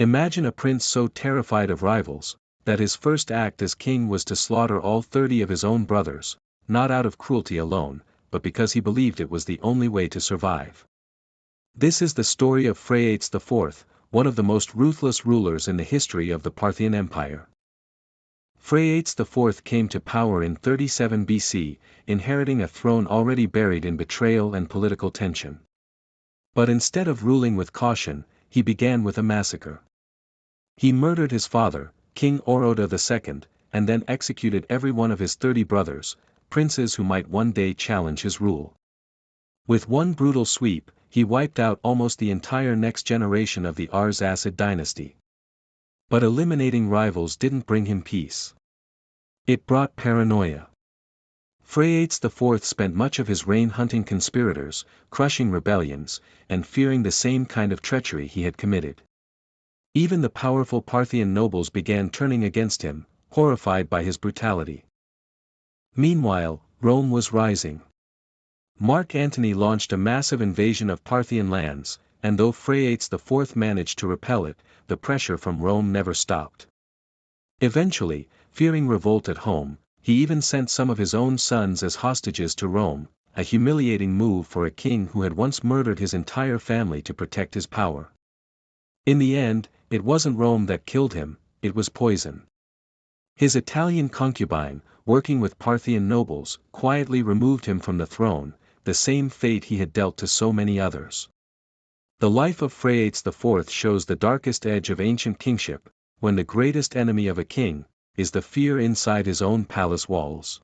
Imagine a prince so terrified of rivals, that his first act as king was to slaughter all 30 of his own brothers, not out of cruelty alone, but because he believed it was the only way to survive. This is the story of Phraates IV, one of the most ruthless rulers in the history of the Parthian Empire. Phraates IV came to power in 37 BC, inheriting a throne already buried in betrayal and political tension. But instead of ruling with caution, he began with a massacre. He murdered his father, King Oroda II, and then executed every one of his 30 brothers, princes who might one day challenge his rule. With one brutal sweep, he wiped out almost the entire next generation of the Arsacid dynasty. But eliminating rivals didn't bring him peace. It brought paranoia. Phraates IV spent much of his reign hunting conspirators, crushing rebellions, and fearing the same kind of treachery he had committed. Even the powerful Parthian nobles began turning against him, horrified by his brutality. Meanwhile, Rome was rising. Mark Antony launched a massive invasion of Parthian lands, and though Phraates IV managed to repel it, the pressure from Rome never stopped. Eventually, fearing revolt at home, he even sent some of his own sons as hostages to Rome, a humiliating move for a king who had once murdered his entire family to protect his power. In the end, it wasn't Rome that killed him, it was poison. His Italian concubine, working with Parthian nobles, quietly removed him from the throne, the same fate he had dealt to so many others. The life of Phraates IV shows the darkest edge of ancient kingship, when the greatest enemy of a king is the fear inside his own palace walls.